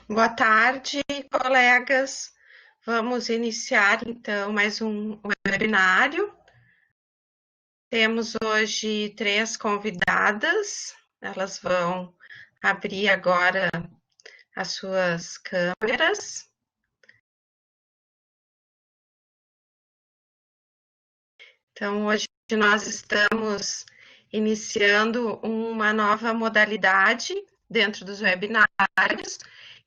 Boa tarde, colegas. Vamos iniciar então mais um webinário. Temos hoje 3 convidadas. Elas vão abrir agora as suas câmeras. Então, hoje nós estamos iniciando uma nova modalidade dentro dos webinários,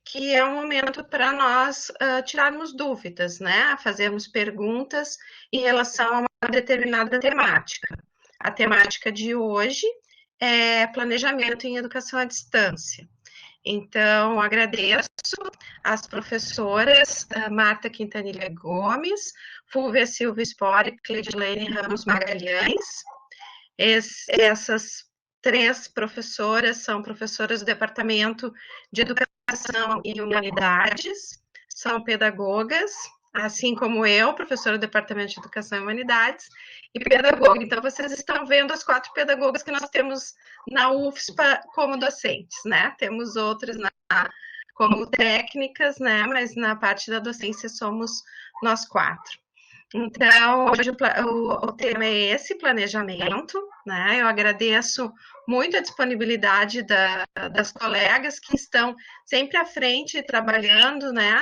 que é um momento para nós tirarmos dúvidas, né? Fazermos perguntas em relação a uma determinada temática. A temática de hoje é planejamento em educação à distância. Então, agradeço às professoras Marta Quintanilha Gomes, Fúvia Silva Spori e Cleidilene Ramos Magalhães. Essas 3 professoras são professoras do Departamento de Educação e Humanidades, são pedagogas, assim como eu, professora do Departamento de Educação e Humanidades, e pedagoga. Então, vocês estão vendo as 4 pedagogas que nós temos na UFSPA como docentes, né? Temos outras como técnicas, né? Mas na parte da docência somos nós 4. Então, hoje o tema é esse, planejamento, né? Eu agradeço muito a disponibilidade das colegas que estão sempre à frente, trabalhando, né,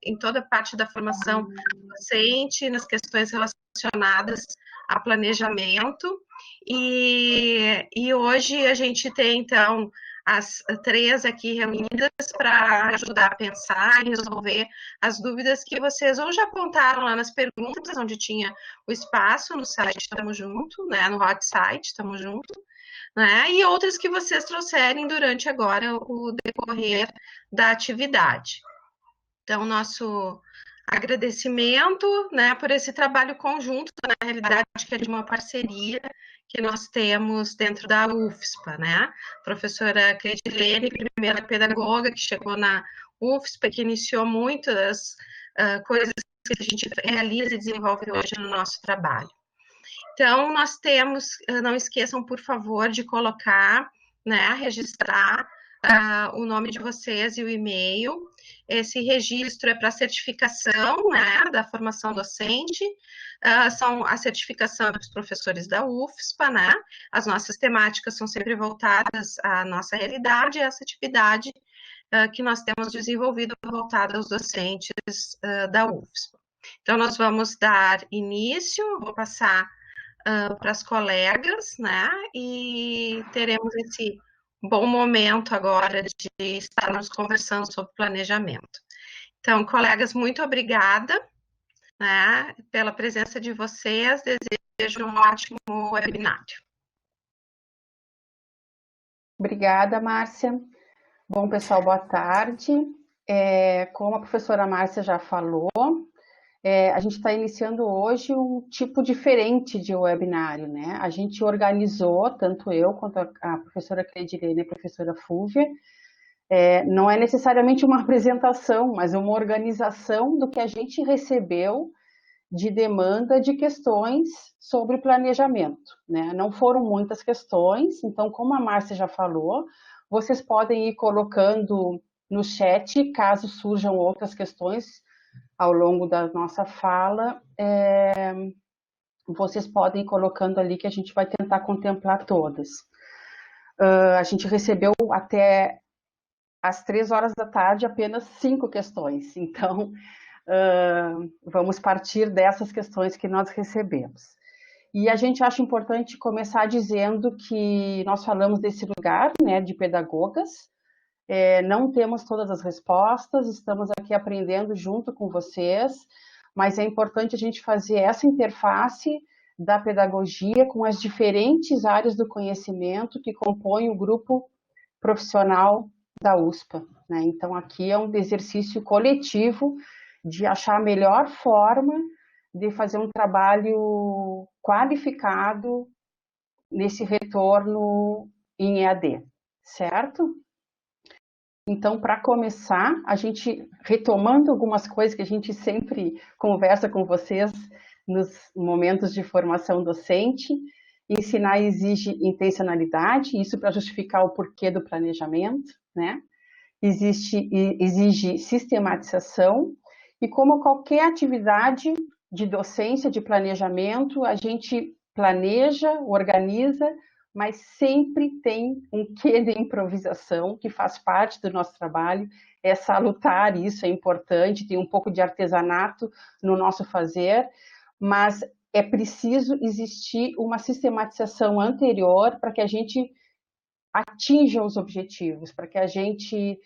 em toda parte da formação docente, nas questões relacionadas a planejamento. E hoje a gente tem, então, as 3 aqui reunidas para ajudar a pensar e resolver as dúvidas que vocês ou já apontaram lá nas perguntas, onde tinha o espaço no site Estamos Junto, né, no hot site Estamos Junto, né, e outras que vocês trouxerem durante agora o decorrer da atividade. Então, nosso agradecimento, né, por esse trabalho conjunto, na realidade, que é de uma parceria que nós temos dentro da UFSPA, né? Professora Cleidilene, primeira pedagoga que chegou na UFSPA, que iniciou muitas coisas que a gente realiza e desenvolve hoje no nosso trabalho. Então, nós temos, não esqueçam, por favor, de colocar, né, registrar o nome de vocês e o e-mail. Esse registro é para certificação, né, da formação docente, são a certificação dos professores da UFSPA, né? As nossas temáticas são sempre voltadas à nossa realidade e essa atividade que nós temos desenvolvido voltada aos docentes da UFSPA. Então, nós vamos dar início, vou passar para as colegas, né? E teremos esse bom momento agora de estarmos conversando sobre planejamento. Então, colegas, muito obrigada, né, pela presença de vocês. Desejo um ótimo webinário. Obrigada, Márcia. Bom, pessoal, boa tarde. Como a professora Márcia já falou, a gente está iniciando hoje um tipo diferente de webinário, né? A gente organizou, tanto eu quanto a professora Cleidilene e a professora Fúvia, não é necessariamente uma apresentação, mas uma organização do que a gente recebeu de demanda de questões sobre planejamento, né? Não foram muitas questões, então, como a Márcia já falou, vocês podem ir colocando no chat, caso surjam outras questões ao longo da nossa fala, vocês podem ir colocando ali que a gente vai tentar contemplar todas. A gente recebeu até às 3 horas da tarde apenas 5 questões, então vamos partir dessas questões que nós recebemos. E a gente acha importante começar dizendo que nós falamos desse lugar, né, de pedagogas, não temos todas as respostas, estamos aqui aprendendo junto com vocês, mas é importante a gente fazer essa interface da pedagogia com as diferentes áreas do conhecimento que compõem o grupo profissional da USPA, né? Então, aqui é um exercício coletivo de achar a melhor forma de fazer um trabalho qualificado nesse retorno em EAD, certo? Então, para começar, a gente, retomando algumas coisas que a gente sempre conversa com vocês nos momentos de formação docente, ensinar exige intencionalidade, isso para justificar o porquê do planejamento, né? exige sistematização, e como qualquer atividade de docência, de planejamento, a gente planeja, organiza, mas sempre tem um quê de improvisação, que faz parte do nosso trabalho, é salutar, isso é importante, tem um pouco de artesanato no nosso fazer, mas é preciso existir uma sistematização anterior para que a gente atinja os objetivos, para que a gente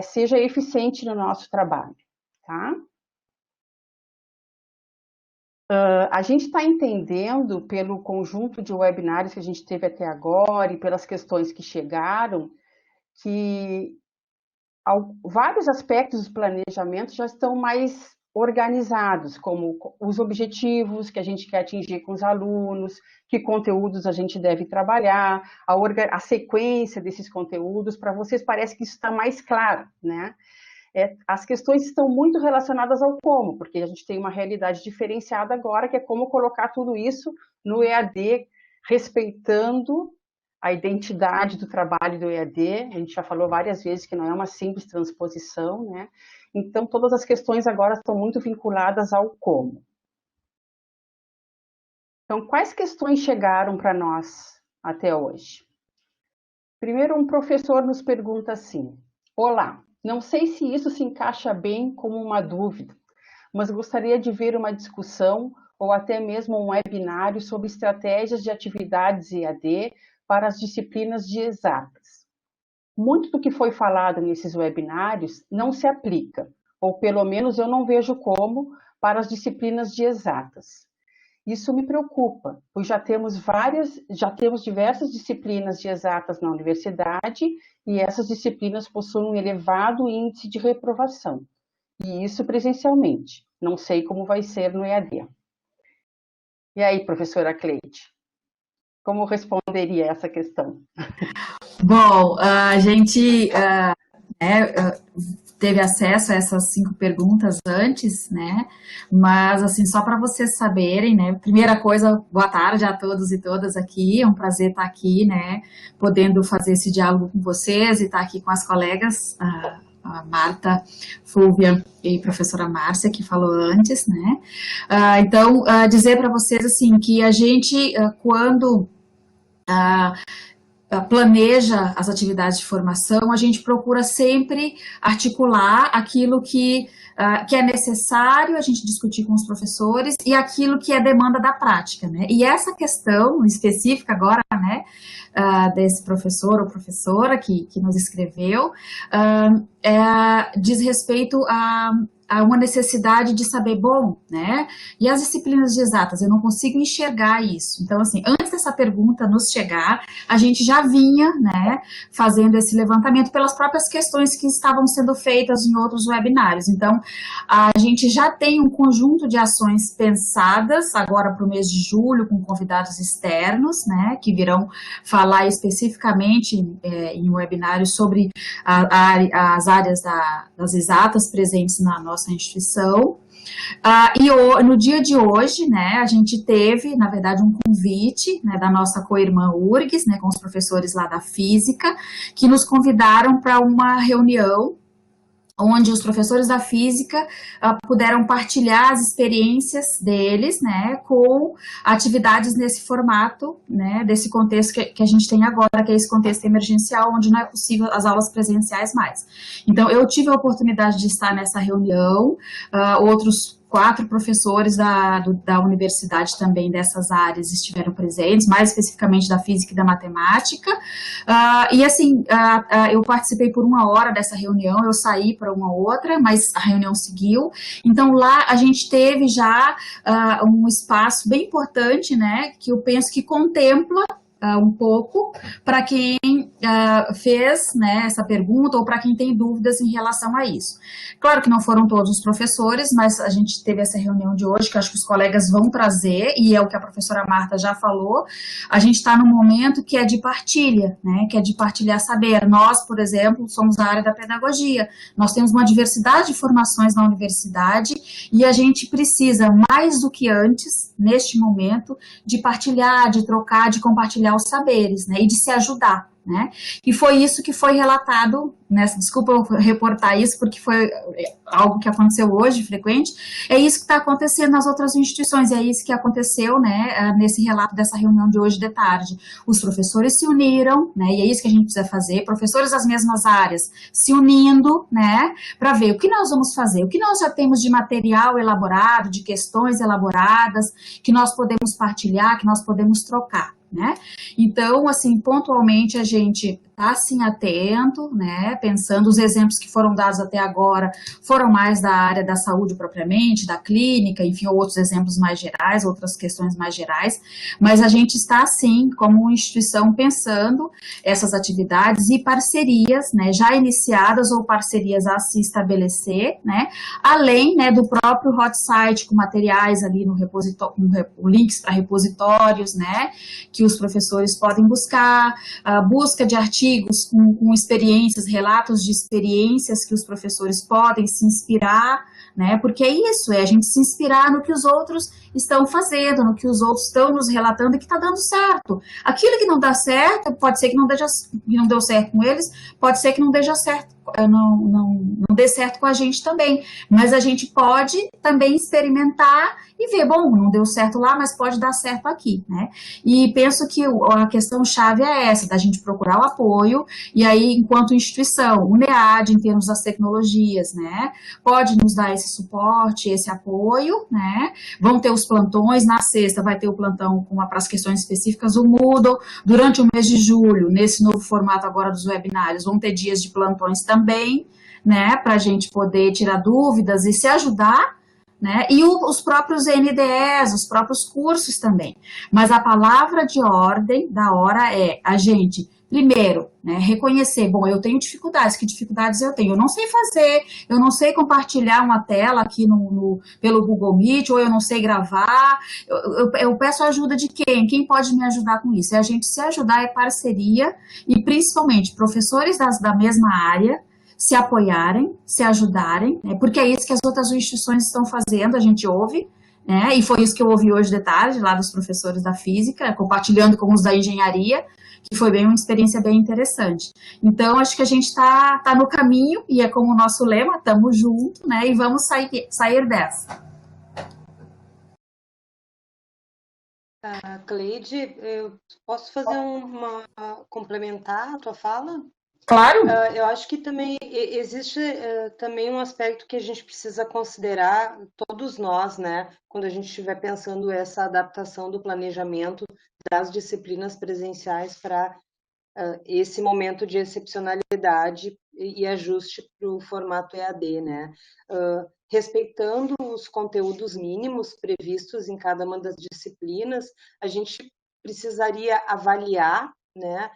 seja eficiente no nosso trabalho, tá? A gente está entendendo, pelo conjunto de webinários que a gente teve até agora e pelas questões que chegaram, que vários aspectos do planejamento já estão mais organizados, como os objetivos que a gente quer atingir com os alunos, que conteúdos a gente deve trabalhar, a sequência desses conteúdos. Para vocês parece que isso está mais claro, né? As questões estão muito relacionadas ao como, porque a gente tem uma realidade diferenciada agora, que é como colocar tudo isso no EAD, respeitando a identidade do trabalho do EAD. A gente já falou várias vezes que não é uma simples transposição, né? Então, todas as questões agora estão muito vinculadas ao como. Então, quais questões chegaram para nós até hoje? Primeiro, um professor nos pergunta assim: olá, não sei se isso se encaixa bem como uma dúvida, mas gostaria de ver uma discussão ou até mesmo um webinário sobre estratégias de atividades EAD para as disciplinas de exatas. Muito do que foi falado nesses webinários não se aplica, ou pelo menos eu não vejo como, para as disciplinas de exatas. Isso me preocupa, pois já temos diversas disciplinas de exatas na universidade e essas disciplinas possuem um elevado índice de reprovação. E isso presencialmente. Não sei como vai ser no EAD. E aí, professora Cleide, como responderia essa questão? Bom, a gente teve acesso a essas 5 perguntas antes, né? Mas, assim, só para vocês saberem, né? Primeira coisa, boa tarde a todos e todas aqui. É um prazer estar aqui, né? Podendo fazer esse diálogo com vocês e estar aqui com as colegas, a Marta, Fúvia e a professora Márcia, que falou antes, né? Então, dizer para vocês, assim, que a gente, quando planeja as atividades de formação, a gente procura sempre articular aquilo que é necessário a gente discutir com os professores e aquilo que é demanda da prática, né? E essa questão específica agora, né, desse professor ou professora que nos escreveu, diz respeito a uma necessidade de saber, bom, né, e as disciplinas de exatas, eu não consigo enxergar isso. Então, assim, antes dessa pergunta nos chegar, a gente já vinha, né, fazendo esse levantamento pelas próprias questões que estavam sendo feitas em outros webinários. Então, a gente já tem um conjunto de ações pensadas agora para o mês de julho, com convidados externos, né, que virão falar especificamente em um webinário sobre as áreas das exatas presentes na nossa instituição. E no dia de hoje, né, a gente teve, na verdade, um convite, né, da nossa co-irmã URGS, né, com os professores lá da física, que nos convidaram para uma reunião onde os professores da física puderam partilhar as experiências deles, né, com atividades nesse formato, né, desse contexto que a gente tem agora, que é esse contexto emergencial, onde não é possível as aulas presenciais mais. Então, eu tive a oportunidade de estar nessa reunião, outros 4 professores da universidade também dessas áreas estiveram presentes, mais especificamente da física e da matemática, e assim, eu participei por 1 hora dessa reunião, eu saí para uma outra, mas a reunião seguiu. Então lá a gente teve já um espaço bem importante, né, que eu penso que contempla um pouco para quem fez, né, essa pergunta ou para quem tem dúvidas em relação a isso. Claro que não foram todos os professores, mas a gente teve essa reunião de hoje que acho que os colegas vão trazer, e é o que a professora Marta já falou. A gente está num momento que é de partilha, né, que é de partilhar saber. Nós, por exemplo, somos da área da pedagogia, nós temos uma diversidade de formações na universidade e a gente precisa, mais do que antes, neste momento, de partilhar, de trocar, de compartilhar os saberes, né, e de se ajudar. né? E foi isso que foi relatado, né? Desculpa eu reportar isso, porque foi algo que aconteceu hoje, frequente. É isso que está acontecendo nas outras instituições, é isso que aconteceu, né, nesse relato dessa reunião de hoje de tarde. Os professores se uniram, né, e é isso que a gente precisa fazer, professores das mesmas áreas se unindo, né, para ver o que nós vamos fazer, o que nós já temos de material elaborado, de questões elaboradas, que nós podemos partilhar, que nós podemos trocar, né? Então, assim, pontualmente a gente está, assim, atento, né, pensando, os exemplos que foram dados até agora foram mais da área da saúde propriamente, da clínica, enfim, outros exemplos mais gerais, outras questões mais gerais, mas a gente está, sim, como instituição, pensando essas atividades e parcerias, né, já iniciadas ou parcerias a se estabelecer, né, além, né, do próprio hot site com materiais ali no repositório, com links para repositórios, né, que os professores podem buscar, a busca de artigos com experiências, relatos de experiências que os professores podem se inspirar, né, porque é isso, é a gente se inspirar no que os outros estão fazendo, no que os outros estão nos relatando e que está dando certo. Aquilo que não dá certo, pode ser que não deu certo com eles, pode ser que não dê certo, não dê certo com a gente também, mas a gente pode também experimentar e ver, bom, não deu certo lá, mas pode dar certo aqui, né? E penso que a questão chave é essa, da gente procurar o apoio, e aí, enquanto instituição, o NEAD, em termos das tecnologias, né, pode nos dar esse suporte, esse apoio, né? Vão ter os plantões, na sexta vai ter o plantão para as questões específicas, o Moodle, durante o mês de julho, nesse novo formato agora dos webinários, vão ter dias de plantões também, né, para a gente poder tirar dúvidas e se ajudar, né, e os próprios NDEs, os próprios cursos também. Mas a palavra de ordem da hora é a gente, primeiro, né, reconhecer, bom, eu tenho dificuldades, que dificuldades eu tenho? Eu não sei fazer, eu não sei compartilhar uma tela aqui pelo Google Meet, ou eu não sei gravar, eu peço ajuda de quem? Quem pode me ajudar com isso? É a gente se ajudar, é parceria, e principalmente professores da mesma área, se apoiarem, se ajudarem, né, porque é isso que as outras instituições estão fazendo, a gente ouve, né, e foi isso que eu ouvi hoje de tarde, lá dos professores da física, compartilhando com os da engenharia, que foi uma experiência bem interessante. Então, acho que a gente está no caminho, e é como o nosso lema, estamos juntos, né, e vamos sair dessa. Cleide, eu posso fazer complementar a tua fala? Claro. Eu acho que também existe também um aspecto que a gente precisa considerar, todos nós, né, quando a gente estiver pensando essa adaptação do planejamento das disciplinas presenciais para esse momento de excepcionalidade e ajuste para o formato EAD, né? Respeitando os conteúdos mínimos previstos em cada uma das disciplinas, a gente precisaria avaliar, né,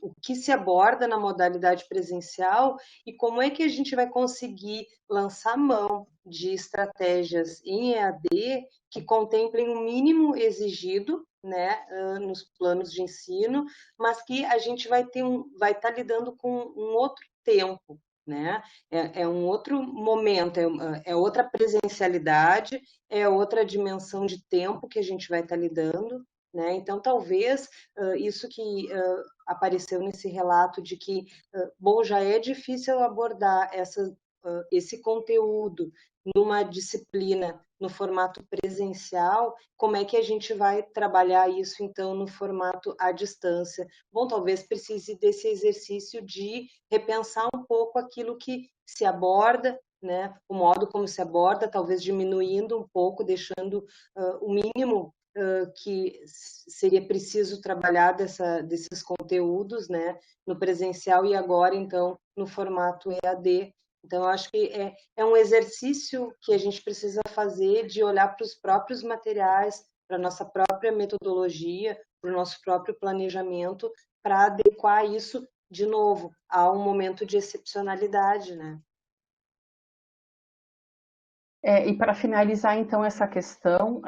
o que se aborda na modalidade presencial e como é que a gente vai conseguir lançar mão de estratégias em EAD que contemplem o mínimo exigido, né, nos planos de ensino, mas que a gente vai estar lidando com um outro tempo, né? É um outro momento, é outra presencialidade, é outra dimensão de tempo que a gente vai estar lidando, né? Então, talvez isso que apareceu nesse relato de que, bom, já é difícil abordar esse conteúdo numa disciplina no formato presencial, como é que a gente vai trabalhar isso, então, no formato à distância? Bom, talvez precise desse exercício de repensar um pouco aquilo que se aborda, né? O modo como se aborda, talvez diminuindo um pouco, deixando o mínimo que seria preciso trabalhar desses conteúdos, né, no presencial e agora, então, no formato EAD. Então, eu acho que é um exercício que a gente precisa fazer de olhar para os próprios materiais, para a nossa própria metodologia, para o nosso próprio planejamento, para adequar isso, de novo, a um momento de excepcionalidade, né? E para finalizar, então, essa questão,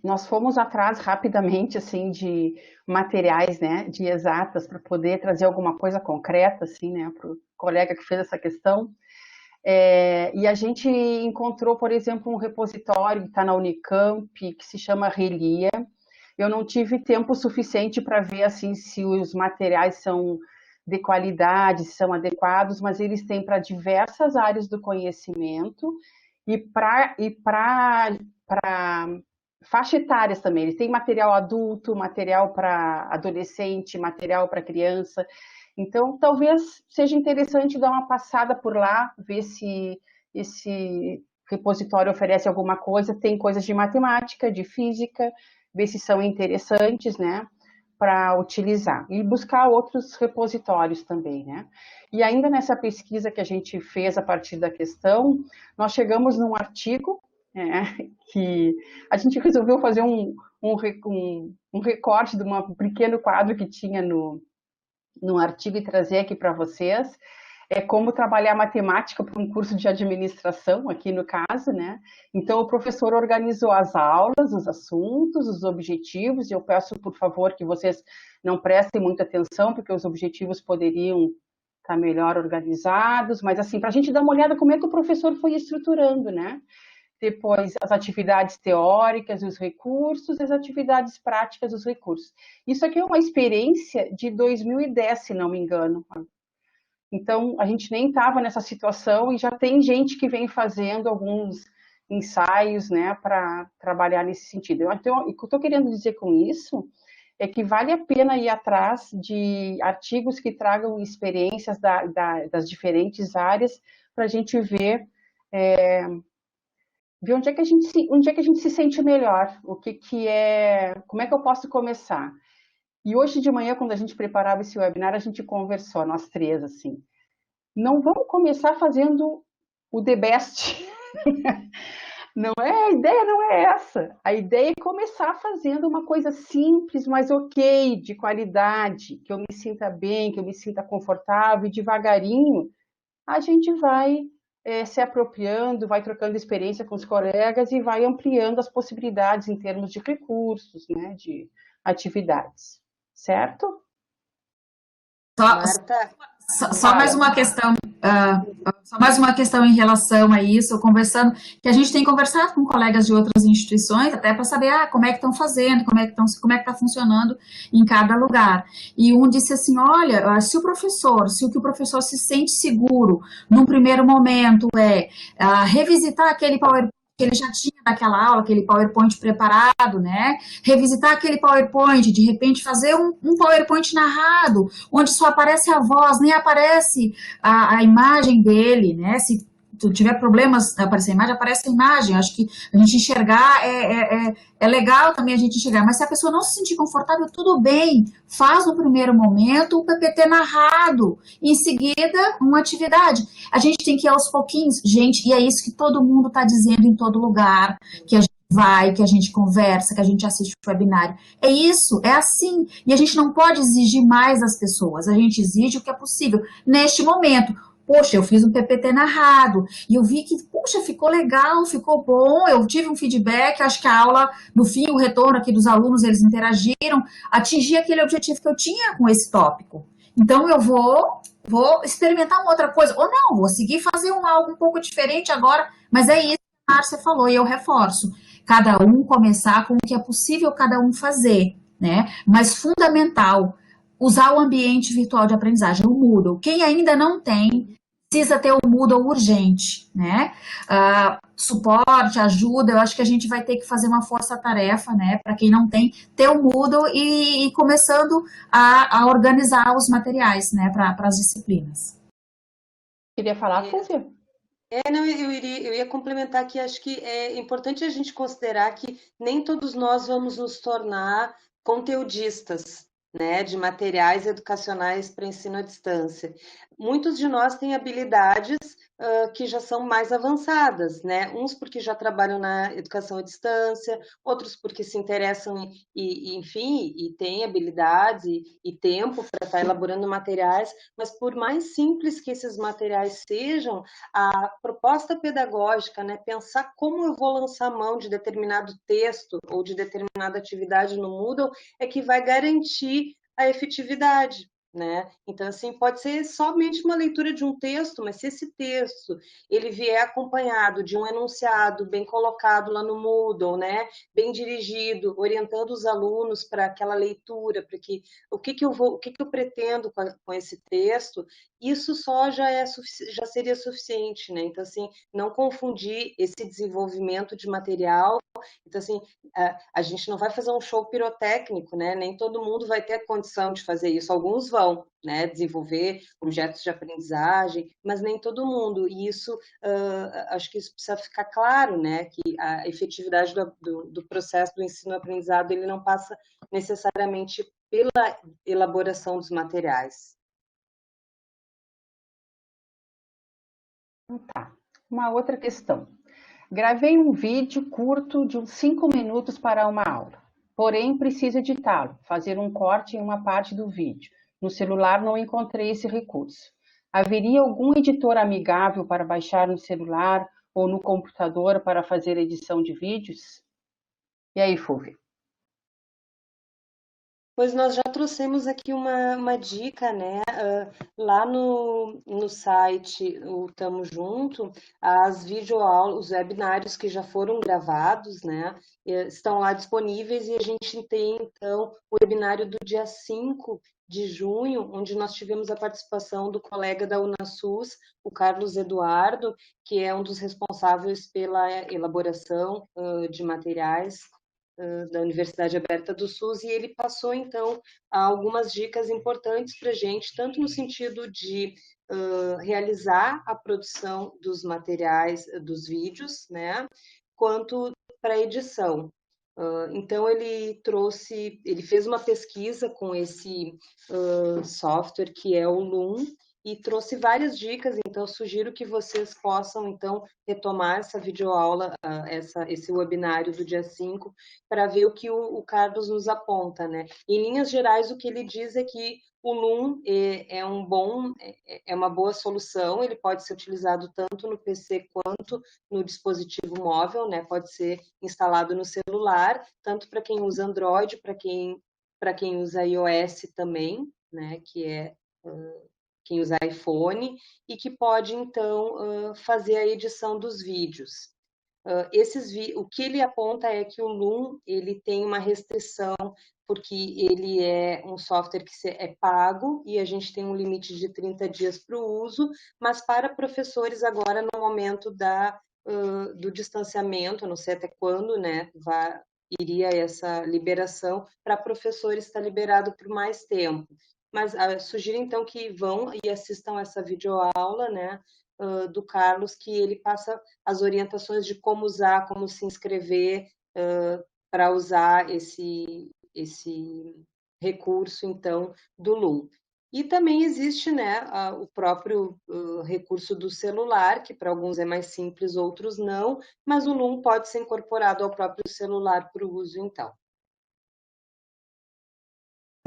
nós fomos atrás rapidamente, assim, de materiais, né, de exatas, para poder trazer alguma coisa concreta, assim, né, para o colega que fez essa questão. E a gente encontrou, por exemplo, um repositório que está na Unicamp, que se chama Relia, eu não tive tempo suficiente para ver assim se os materiais são de qualidade, se são adequados, mas eles têm para diversas áreas do conhecimento e para faixa etárias também. Eles têm material adulto, material para adolescente, material para criança. Então, talvez seja interessante dar uma passada por lá, ver se esse repositório oferece alguma coisa. Tem coisas de matemática, de física, ver se são interessantes, né, para utilizar. E buscar outros repositórios também, né. E ainda nessa pesquisa que a gente fez a partir da questão, nós chegamos num artigo, que a gente resolveu fazer um recorte de um pequeno quadro que tinha num artigo e trazer aqui para vocês, é como trabalhar matemática para um curso de administração, aqui no caso, né? Então, o professor organizou as aulas, os assuntos, os objetivos, e eu peço, por favor, que vocês não prestem muita atenção, porque os objetivos poderiam estar melhor organizados, mas, assim, para a gente dar uma olhada como é que o professor foi estruturando, né? Depois, as atividades teóricas, os recursos, as atividades práticas, os recursos. Isso aqui é uma experiência de 2010, se não me engano. Então, a gente nem estava nessa situação e já tem gente que vem fazendo alguns ensaios, né, para trabalhar nesse sentido. Então, o que eu estou querendo dizer com isso é que vale a pena ir atrás de artigos que tragam experiências das diferentes áreas para a gente ver onde é que a gente se sente melhor, como é que eu posso começar. E hoje de manhã, quando a gente preparava esse webinar, a gente conversou, nós três, assim, não vamos começar fazendo o the best. Não é, a ideia não é essa. A ideia é começar fazendo uma coisa simples, mas ok, de qualidade, que eu me sinta bem, que eu me sinta confortável, e devagarinho a gente vai se apropriando, vai trocando experiência com os colegas e vai ampliando as possibilidades em termos de recursos, né, de atividades. Certo? Marta, Só mais uma questão, só mais uma questão em relação a isso, conversando, que a gente tem conversado com colegas de outras instituições, até para saber como é que estão fazendo, como é que está funcionando em cada lugar. E um disse assim, olha, se o que o professor se sente seguro num primeiro momento revisitar aquele PowerPoint que ele já tinha daquela aula, aquele PowerPoint preparado, né? Revisitar aquele PowerPoint, de repente fazer um PowerPoint narrado, onde só aparece a voz, nem aparece a imagem dele, né? Se tu tiver problemas aparecer a imagem, aparece a imagem. Acho que a gente enxergar é legal também a gente enxergar, mas se a pessoa não se sentir confortável, tudo bem, faz no primeiro momento o PPT narrado, em seguida uma atividade. A gente tem que ir aos pouquinhos, gente, e é isso que todo mundo está dizendo em todo lugar, que a gente vai, que a gente conversa, que a gente assiste o webinário. É isso, é assim. E a gente não pode exigir mais das pessoas, a gente exige o que é possível. Neste momento, poxa, eu fiz um PPT narrado, e eu vi que, poxa, ficou legal, ficou bom, eu tive um feedback, acho que a aula, no fim, o retorno aqui dos alunos, eles interagiram, atingi aquele objetivo que eu tinha com esse tópico. Então, eu vou experimentar uma outra coisa, ou não, vou seguir fazer algo um pouco diferente agora, mas é isso que a Márcia falou, e eu reforço, cada um começar com o que é possível cada um fazer, né, mas fundamental, usar o ambiente virtual de aprendizagem, o Moodle. Quem ainda não tem, precisa ter o Moodle urgente, né? Suporte, ajuda, eu acho que a gente vai ter que fazer uma força-tarefa, né? Para quem não tem, ter o Moodle e começando a organizar os materiais, né? Para as disciplinas. Queria falar, Fúvia? Não, eu ia complementar que acho que é importante a gente considerar que nem todos nós vamos nos tornar conteudistas, né, de materiais educacionais para ensino à distância. Muitos de nós têm habilidades que já são mais avançadas, né? Uns porque já trabalham na educação à distância, outros porque se interessam enfim, e têm habilidades e tempo para estar elaborando materiais, mas por mais simples que esses materiais sejam, a proposta pedagógica, né, pensar como eu vou lançar mão de determinado texto ou de determinada atividade no Moodle é que vai garantir a efetividade. né? Então, assim, pode ser somente uma leitura de um texto, mas se esse texto ele vier acompanhado de um enunciado bem colocado lá no Moodle, né? Bem dirigido, orientando os alunos para aquela leitura, para que o que eu pretendo com esse texto, isso só já seria suficiente, né? Então, assim, não confundir esse desenvolvimento de material. Então, assim, a gente não vai fazer um show pirotécnico, né? Nem todo mundo vai ter a condição de fazer isso. Alguns vão, né? Desenvolver objetos de aprendizagem, mas nem todo mundo. E isso, acho que isso precisa ficar claro, né? Que a efetividade do processo do ensino-aprendizado ele não passa necessariamente pela elaboração dos materiais. Tá. Uma outra questão. Gravei um vídeo curto de uns 5 minutos para uma aula, porém preciso editá-lo, fazer um corte em uma parte do vídeo. No celular não encontrei esse recurso. Haveria algum editor amigável para baixar no celular ou no computador para fazer edição de vídeos? E aí, Fúvia? Pois nós já trouxemos aqui uma dica, né? Lá no site, o Tamo Junto, as videoaulas, os webinários que já foram gravados, né? Estão lá disponíveis e a gente tem, então, o webinário do dia 5 de junho, onde nós tivemos a participação do colega da UnaSUS, o Carlos Eduardo, que é um dos responsáveis pela elaboração de materiais da Universidade Aberta do SUS, e ele passou, então, algumas dicas importantes para a gente, tanto no sentido de realizar a produção dos materiais, dos vídeos, né, quanto para a edição. Então, ele fez uma pesquisa com esse software que é o Loom, e trouxe várias dicas, então eu sugiro que vocês possam, então, retomar essa videoaula, esse webinário do dia 5, para ver o que o Carlos nos aponta, né? Em linhas gerais, o que ele diz é que o Loom é uma boa solução, ele pode ser utilizado tanto no PC quanto no dispositivo móvel, né? Pode ser instalado no celular, tanto para quem usa Android, para quem usa iOS também, né? Que é quem usa iPhone, e que pode, então, fazer a edição dos vídeos. O que ele aponta é que o Loom ele tem uma restrição, porque ele é um software que é pago, e a gente tem um limite de 30 dias para o uso, mas para professores agora, no momento do distanciamento, não sei até quando, né, iria essa liberação, para professores está liberado por mais tempo. Mas sugiro, então, que vão e assistam essa videoaula, né, do Carlos, que ele passa as orientações de como usar, como se inscrever para usar esse recurso, então, do Loom. E também existe, né, o próprio recurso do celular, que para alguns é mais simples, outros não, mas o Loom pode ser incorporado ao próprio celular para o uso, então.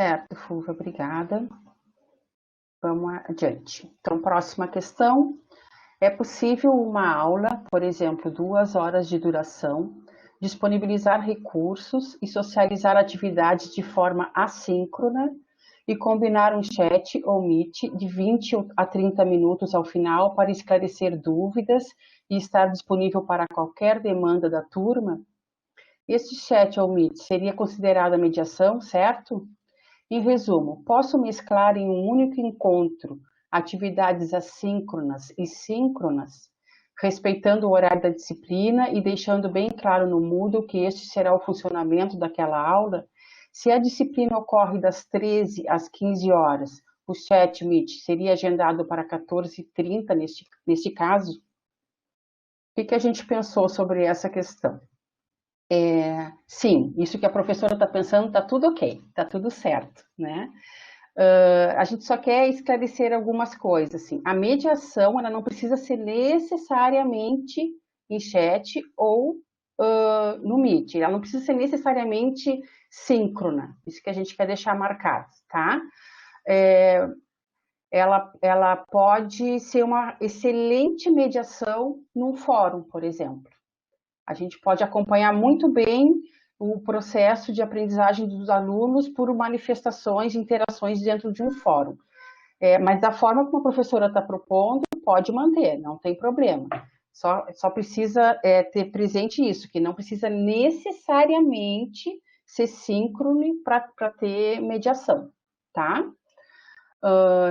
Certo, Fúvia, obrigada. Vamos adiante. Então, próxima questão. É possível uma aula, por exemplo, 2 horas de duração, disponibilizar recursos e socializar atividades de forma assíncrona e combinar um chat ou meet de 20 a 30 minutos ao final para esclarecer dúvidas e estar disponível para qualquer demanda da turma? Este chat ou meet seria considerado a mediação, certo? Em resumo, posso mesclar em um único encontro atividades assíncronas e síncronas, respeitando o horário da disciplina e deixando bem claro no Moodle que este será o funcionamento daquela aula? Se a disciplina ocorre das 13 às 15 horas, o chat meet seria agendado para 14h30 neste caso? O que a gente pensou sobre essa questão? Sim, isso que a professora está pensando está tudo ok, está tudo certo, né? A gente só quer esclarecer algumas coisas, assim. A mediação, ela não precisa ser necessariamente em chat ou no Meet. Ela não precisa ser necessariamente síncrona. Isso que a gente quer deixar marcado, tá? Ela pode ser uma excelente mediação num fórum, por exemplo. A gente pode acompanhar muito bem o processo de aprendizagem dos alunos por manifestações e interações dentro de um fórum. Mas da forma como a professora está propondo, pode manter, não tem problema. Só precisa ter presente isso, que não precisa necessariamente ser síncrono para ter mediação, tá?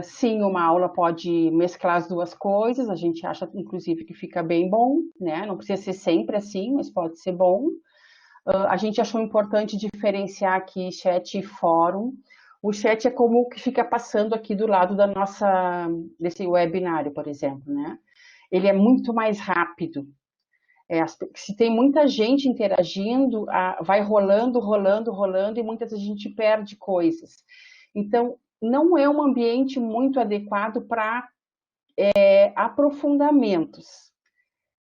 Sim, uma aula pode mesclar as duas coisas, a gente acha, inclusive, que fica bem bom, né? Não precisa ser sempre assim, mas pode ser bom. A gente achou importante diferenciar aqui chat e fórum. O chat é como o que fica passando aqui do lado desse webinário, por exemplo, né? Ele é muito mais rápido. Se tem muita gente interagindo, vai rolando, e muitas vezes a gente perde coisas. Então, não é um ambiente muito adequado para aprofundamentos,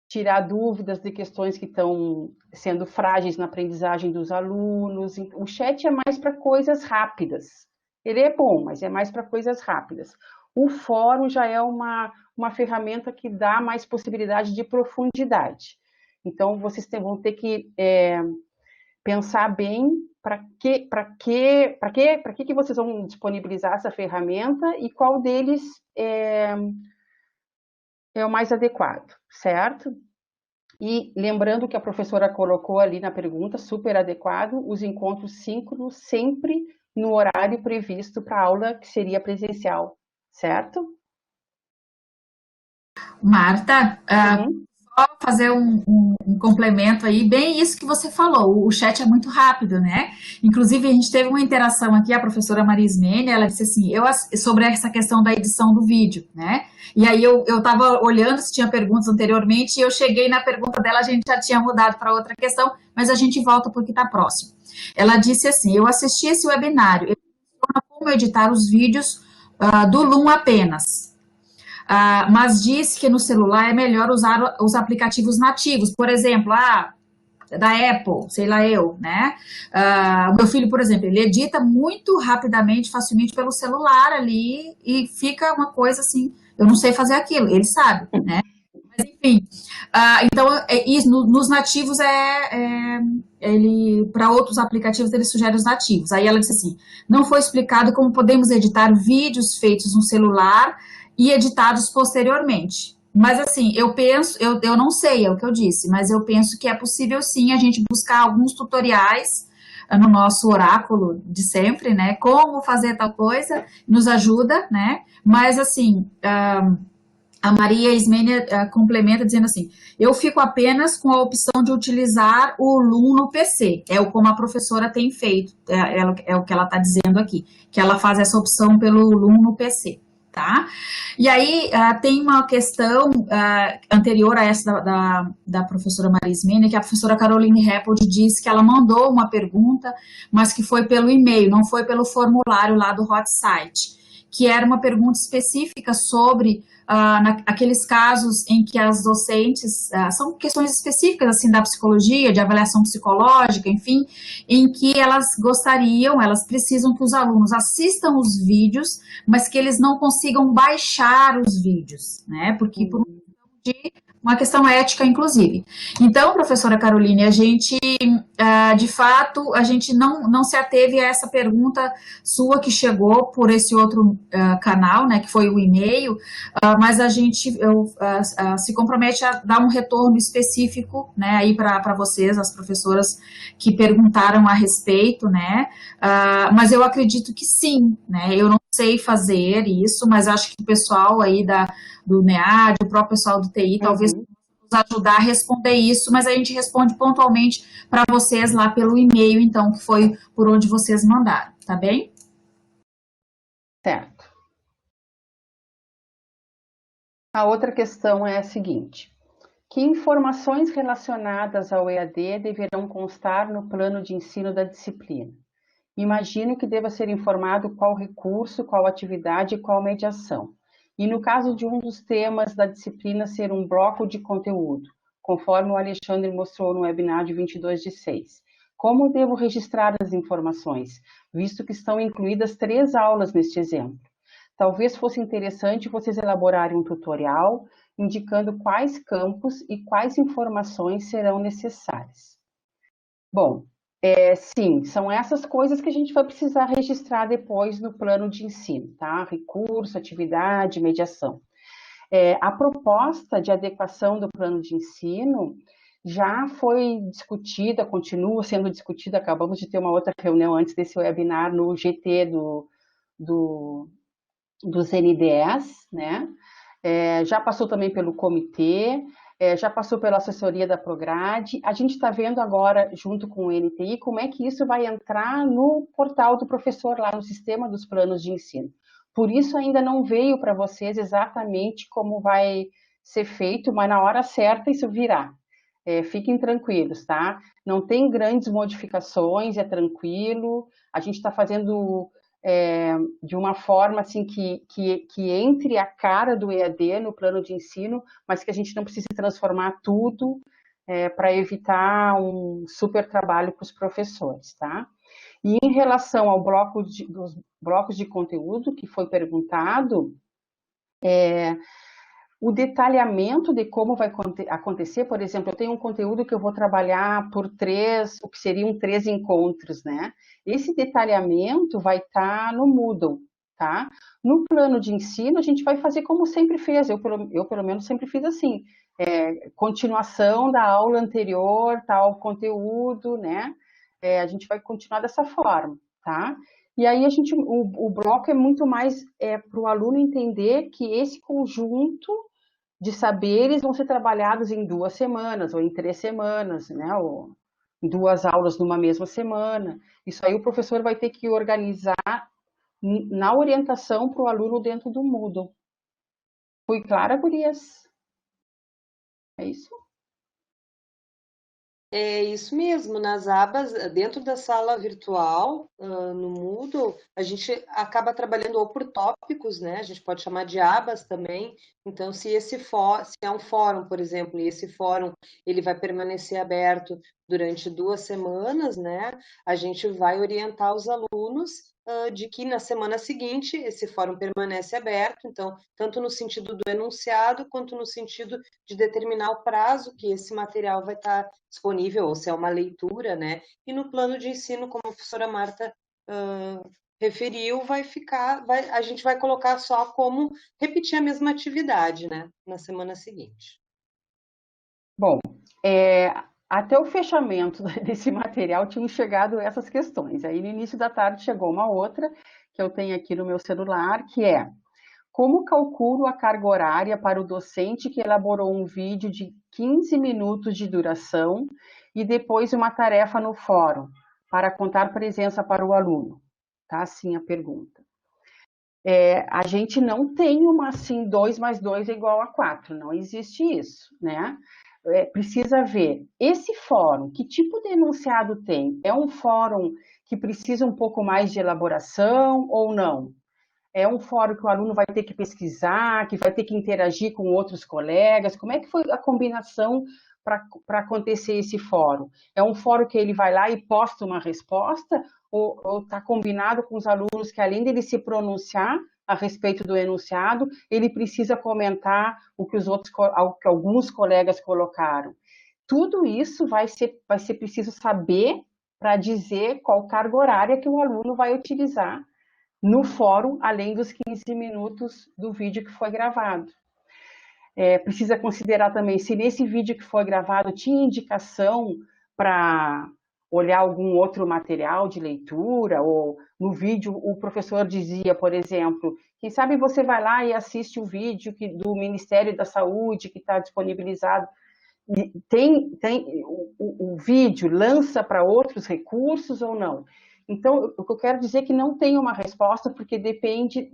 tirar dúvidas de questões que estão sendo frágeis na aprendizagem dos alunos. O chat é mais para coisas rápidas. Ele é bom, mas é mais para coisas rápidas. O fórum já é uma ferramenta que dá mais possibilidade de profundidade. Então, vocês vão ter que pensar bem para que vocês vão disponibilizar essa ferramenta e qual deles é o mais adequado, certo? E lembrando que a professora colocou ali na pergunta, super adequado, os encontros síncronos sempre no horário previsto para a aula que seria presencial, certo? Marta, só fazer um complemento aí, bem isso que você falou, o chat é muito rápido, né? Inclusive, a gente teve uma interação aqui, a professora Maria Ismene, ela disse assim, sobre essa questão da edição do vídeo, né? E aí eu estava olhando se tinha perguntas anteriormente, e eu cheguei na pergunta dela, a gente já tinha mudado para outra questão, mas a gente volta porque está próximo. Ela disse assim, eu assisti esse webinário, eu como editar os vídeos do Loom apenas. Mas disse que no celular é melhor usar os aplicativos nativos, por exemplo, da Apple, sei lá eu, né? O meu filho, por exemplo, ele edita muito rapidamente, facilmente pelo celular ali e fica uma coisa assim, eu não sei fazer aquilo, ele sabe, né? Mas enfim, então, nos nativos para outros aplicativos ele sugere os nativos. Aí ela disse assim, não foi explicado como podemos editar vídeos feitos no celular e editados posteriormente. Mas assim, eu penso, eu não sei, é o que eu disse, mas eu penso que é possível sim a gente buscar alguns tutoriais no nosso oráculo de sempre, né? Como fazer tal coisa, nos ajuda, né? Mas assim, a Maria Ismênia complementa dizendo assim, eu fico apenas com a opção de utilizar o Loom no PC, como a professora tem feito, é o que ela está dizendo aqui, que ela faz essa opção pelo Loom no PC. Tá? E aí tem uma questão anterior a essa da professora Maria Ismênia, que a professora Caroline Reppold disse que ela mandou uma pergunta, mas que foi pelo e-mail, não foi pelo formulário lá do Hot Site, que era uma pergunta específica sobre aqueles casos em que as docentes, são questões específicas assim da psicologia, de avaliação psicológica, enfim, em que elas precisam que os alunos assistam os vídeos, mas que eles não consigam baixar os vídeos, né, porque por uma questão ética, inclusive. Então, professora Caroline, a gente, de fato, a gente não se ateve a essa pergunta sua que chegou por esse outro canal, né, que foi o e-mail, mas a gente se compromete a dar um retorno específico, né, aí para vocês, as professoras que perguntaram a respeito, né, mas eu acredito que sim, né, eu não sei fazer isso, mas acho que o pessoal aí do NEAD, o próprio pessoal do TI, talvez nos ajudar a responder isso, mas a gente responde pontualmente para vocês lá pelo e-mail, então, que foi por onde vocês mandaram, tá bem? Certo. A outra questão é a seguinte, que informações relacionadas ao EAD deverão constar no plano de ensino da disciplina? Imagino que deva ser informado qual recurso, qual atividade e qual mediação. E no caso de um dos temas da disciplina ser um bloco de conteúdo, conforme o Alexandre mostrou no webinar de 22/6, como devo registrar as informações, visto que estão incluídas 3 aulas neste exemplo? Talvez fosse interessante vocês elaborarem um tutorial indicando quais campos e quais informações serão necessárias. Bom, Sim, são essas coisas que a gente vai precisar registrar depois no plano de ensino, tá? Recurso, atividade, mediação. A proposta de adequação do plano de ensino já foi discutida, continua sendo discutida, acabamos de ter uma outra reunião antes desse webinar no GT dos NDEs, né? Já passou também pelo comitê, já passou pela assessoria da Prograde. A gente está vendo agora, junto com o NTI, como é que isso vai entrar no portal do professor, lá no sistema dos planos de ensino. Por isso ainda não veio para vocês exatamente como vai ser feito, mas na hora certa isso virá. Fiquem tranquilos, tá? Não tem grandes modificações, é tranquilo. A gente está fazendo de uma forma assim que entre a cara do EAD no plano de ensino, mas que a gente não precise transformar tudo para evitar um super trabalho para os professores, tá? E em relação ao dos blocos de conteúdo que foi perguntado, o detalhamento de como vai acontecer, por exemplo, eu tenho um conteúdo que eu vou trabalhar por o que seriam 3 encontros, né? Esse detalhamento vai estar no Moodle, tá? No plano de ensino, a gente vai fazer como sempre fez, eu pelo menos sempre fiz assim, continuação da aula anterior, tal conteúdo, né? A gente vai continuar dessa forma, tá? E aí o bloco é muito mais para o aluno entender que esse conjunto de saberes vão ser trabalhados em 2 semanas, ou em 3 semanas, né? Ou em 2 aulas numa mesma semana. Isso aí o professor vai ter que organizar na orientação para o aluno dentro do Moodle. Fui clara, gurias? É isso? É isso mesmo, nas abas, dentro da sala virtual, no Moodle, a gente acaba trabalhando ou por tópicos, né? A gente pode chamar de abas também. Então, se é um fórum, por exemplo, e esse fórum ele vai permanecer aberto durante 2 semanas, né? A gente vai orientar os alunos de que na semana seguinte esse fórum permanece aberto, então, tanto no sentido do enunciado, quanto no sentido de determinar o prazo que esse material vai estar disponível, ou se é uma leitura, né? E no plano de ensino, como a professora Marta referiu, a gente vai colocar só como repetir a mesma atividade, né? Na semana seguinte. Bom, até o fechamento desse material tinham chegado essas questões. Aí no início da tarde chegou uma outra, que eu tenho aqui no meu celular, que é: como calculo a carga horária para o docente que elaborou um vídeo de 15 minutos de duração e depois uma tarefa no fórum para contar presença para o aluno? Tá assim a pergunta. A gente não tem uma assim, 2 mais 2 é igual a 4, não existe isso, né? Precisa ver esse fórum, que tipo de enunciado tem? É um fórum que precisa um pouco mais de elaboração ou não? É um fórum que o aluno vai ter que pesquisar, que vai ter que interagir com outros colegas? Como é que foi a combinação para acontecer esse fórum? É um fórum que ele vai lá e posta uma resposta? Ou está combinado com os alunos que, além dele se pronunciar a respeito do enunciado, ele precisa comentar o que que alguns colegas colocaram? Tudo isso vai ser preciso saber para dizer qual carga horária que o aluno vai utilizar no fórum, além dos 15 minutos do vídeo que foi gravado. Precisa considerar também se nesse vídeo que foi gravado tinha indicação para olhar algum outro material de leitura, ou no vídeo o professor dizia, por exemplo, quem sabe você vai lá e assiste o vídeo do Ministério da Saúde que está disponibilizado. O vídeo lança para outros recursos ou não? Então, o que eu quero dizer é que não tem uma resposta, porque depende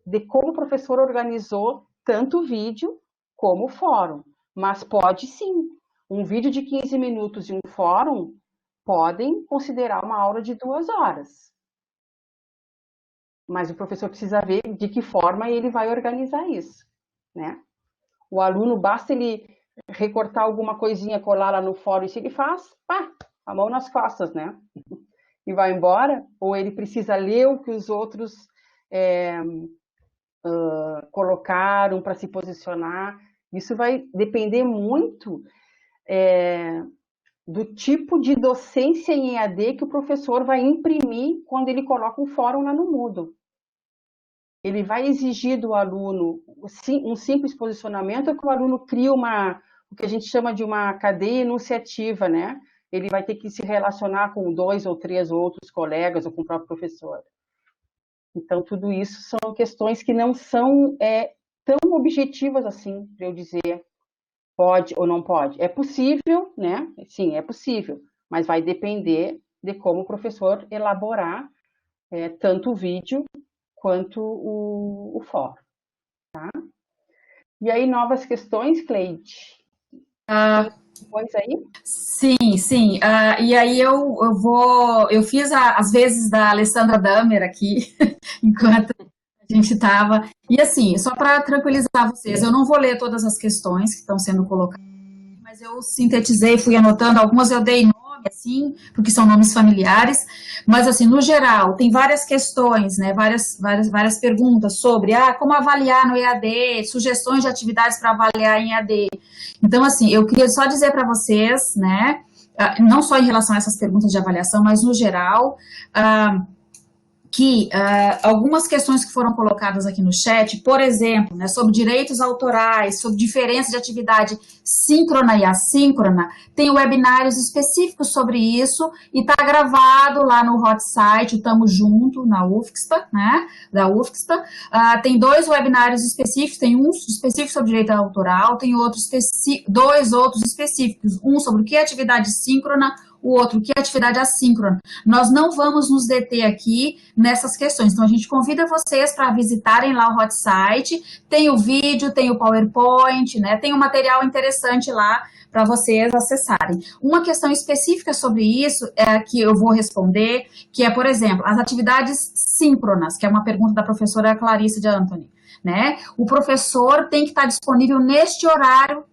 de como o professor organizou tanto o vídeo como o fórum. Mas pode sim. Um vídeo de 15 minutos e um fórum podem considerar uma aula de 2 horas. Mas o professor precisa ver de que forma ele vai organizar isso, né? O aluno, basta ele recortar alguma coisinha, colar lá no fórum, e se ele faz, pá, a mão nas costas, né? E vai embora, ou ele precisa ler o que os outros colocaram para se posicionar. Isso vai depender muito do tipo de docência em EAD que o professor vai imprimir quando ele coloca um fórum lá no Moodle. Ele vai exigir do aluno um simples posicionamento, ou que o aluno cria o que a gente chama de uma cadeia enunciativa, né? Ele vai ter que se relacionar com 2 ou 3 outros colegas ou com o próprio professor. Então, tudo isso são questões que não são tão objetivas assim, para eu dizer pode ou não pode. É possível, né? Sim, é possível, mas vai depender de como o professor elaborar tanto o vídeo quanto o fórum. Tá? E aí, novas questões, Cleide? Pois aí? Sim. E aí eu fiz as vezes da Alessandra Damer aqui, enquanto a gente estava. E assim, só para tranquilizar vocês, eu não vou ler todas as questões que estão sendo colocadas, mas eu sintetizei, fui anotando, algumas eu dei nome, assim, porque são nomes familiares, mas assim, no geral, tem várias questões, né, várias perguntas sobre, como avaliar no EAD, sugestões de atividades para avaliar em EAD. Então, assim, eu queria só dizer para vocês, né, não só em relação a essas perguntas de avaliação, mas no geral, que algumas questões que foram colocadas aqui no chat, por exemplo, né, sobre direitos autorais, sobre diferença de atividade síncrona e assíncrona, tem webinários específicos sobre isso e está gravado lá no hot site, o Tamo Junto, na UFSPA, né, da UFSPA. Tem 2 webinários específicos, tem um específico sobre direito autoral, tem 2 outros específicos, um sobre o que é atividade síncrona, o outro, que é atividade assíncrona. Nós não vamos nos deter aqui nessas questões. Então, a gente convida vocês para visitarem lá o hot site, tem o vídeo, tem o PowerPoint, né? Tem um material interessante lá para vocês acessarem. Uma questão específica sobre isso que eu vou responder, que é, por exemplo, as atividades síncronas, que é uma pergunta da professora Clarice de Anthony, né? O professor tem que estar disponível neste horário,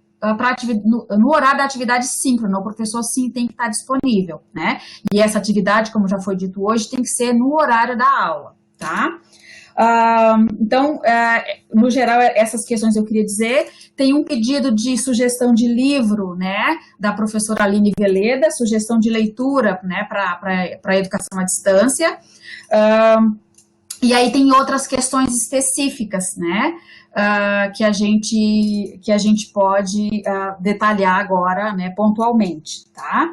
no horário da atividade síncrona, o professor sim tem que estar disponível, né? E essa atividade, como já foi dito hoje, tem que ser no horário da aula, tá? Então, no geral, essas questões eu queria dizer. Tem um pedido de sugestão de livro, né, da professora Aline Veleda, sugestão de leitura, né, para a educação à distância. E aí tem outras questões específicas, né, que a gente pode detalhar agora, né, pontualmente, tá?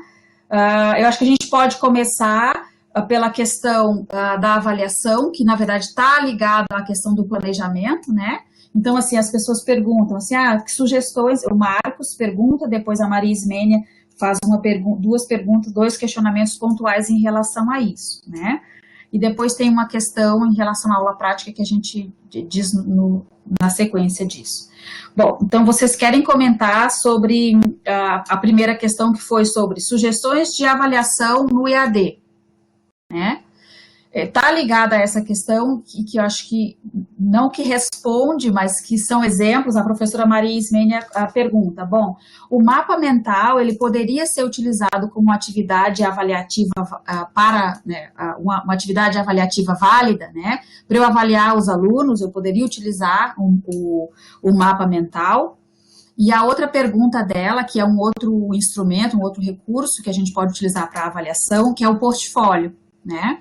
Eu acho que a gente pode começar pela questão da avaliação, que na verdade está ligada à questão do planejamento, né? Então, assim, as pessoas perguntam, assim, que sugestões, o Marcos pergunta, depois a Maria Ismênia faz 2 perguntas, 2 questionamentos pontuais em relação a isso, né? E depois tem uma questão em relação à aula prática que a gente diz na sequência disso. Bom, então vocês querem comentar sobre a primeira questão, que foi sobre sugestões de avaliação no EAD, né? Está ligada a essa questão que eu acho que, não que responde, mas que são exemplos. A professora Maria Ismênia pergunta, bom, o mapa mental, ele poderia ser utilizado como atividade avaliativa uma atividade avaliativa válida, né? Para eu avaliar os alunos, eu poderia utilizar o mapa mental. E a outra pergunta dela, que é um outro instrumento, um outro recurso que a gente pode utilizar para avaliação, que é o portfólio, né?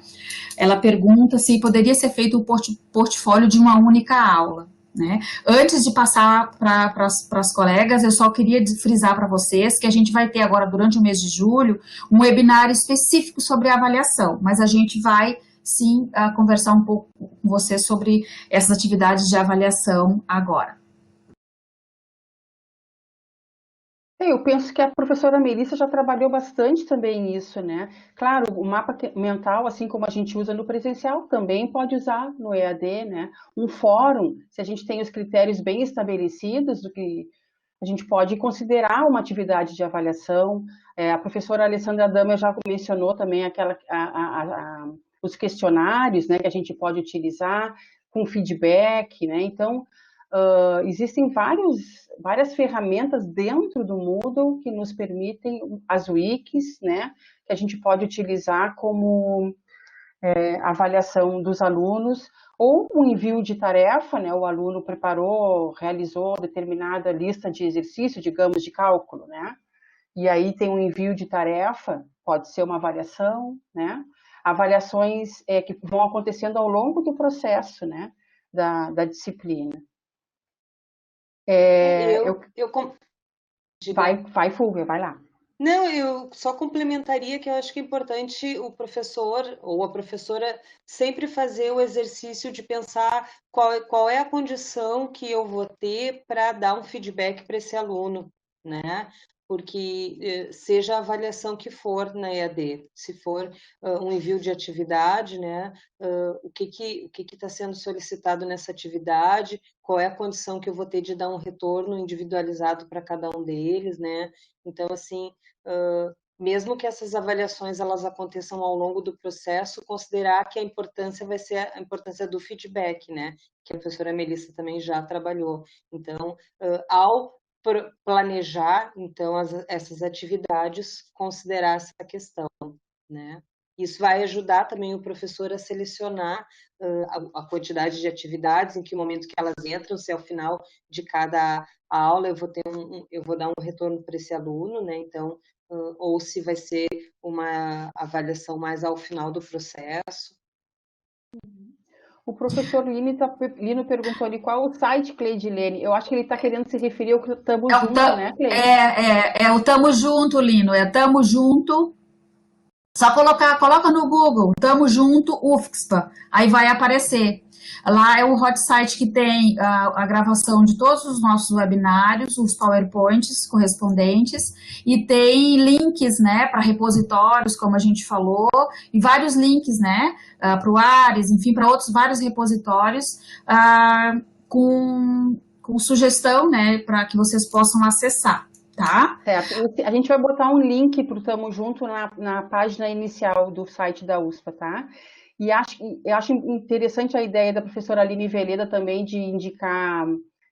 Ela pergunta se poderia ser feito o portfólio de uma única aula, né? Antes de passar para as colegas, eu só queria frisar para vocês que a gente vai ter agora, durante o mês de julho, um webinário específico sobre avaliação, mas a gente vai, sim, conversar um pouco com vocês sobre essas atividades de avaliação agora. Eu penso que a professora Melissa já trabalhou bastante também nisso, né? Claro, o mapa mental, assim como a gente usa no presencial, também pode usar no EAD, né? Um fórum, se a gente tem os critérios bem estabelecidos, do que a gente pode considerar uma atividade de avaliação. A professora Alessandra Damer já mencionou também os questionários, né, que a gente pode utilizar com feedback, né? Então, existem várias ferramentas dentro do Moodle que nos permitem, as wikis, né, que a gente pode utilizar como avaliação dos alunos, ou um envio de tarefa, né, o aluno realizou determinada lista de exercício, digamos, de cálculo, né, e aí tem um envio de tarefa, pode ser uma avaliação, né? Avaliações que vão acontecendo ao longo do processo, né? Da disciplina. Vai, Fúvia, vai lá. Não, eu só complementaria que eu acho que é importante o professor ou a professora sempre fazer o exercício de pensar qual é a condição que eu vou ter para dar um feedback para esse aluno, né? Porque seja a avaliação que for na EAD, se for um envio de atividade, né? O que está sendo solicitado nessa atividade, qual é a condição que eu vou ter de dar um retorno individualizado para cada um deles, né? Então, assim, mesmo que essas avaliações elas aconteçam ao longo do processo, considerar que a importância vai ser a importância do feedback, né? Que a professora Melissa também já trabalhou. Então, ao planejar, então, essas atividades, considerar essa questão, né? Isso vai ajudar também o professor a selecionar a quantidade de atividades, em que momento que elas entram, se ao final de cada aula eu vou dar um retorno para esse aluno, né? Então, ou se vai ser uma avaliação mais ao final do processo. O professor Lino perguntou ali qual é o site, Cleidilene. Eu acho que ele está querendo se referir ao Tamo Junto, né, Cleide? É o Tamo Junto, Lino. É Tamo Junto. Só coloca no Google, Tamo Junto UFSPA, aí vai aparecer. Lá é o hot site que tem a gravação de todos os nossos webinários, os PowerPoints correspondentes, e tem links, né, para repositórios, como a gente falou, e vários links, né, para o Ares, enfim, para outros vários repositórios, com sugestão, né, para que vocês possam acessar. Tá? Certo. A gente vai botar um link para o Tamo Junto na página inicial do site da USPA, tá? E eu acho interessante a ideia da professora Aline Veleda também de indicar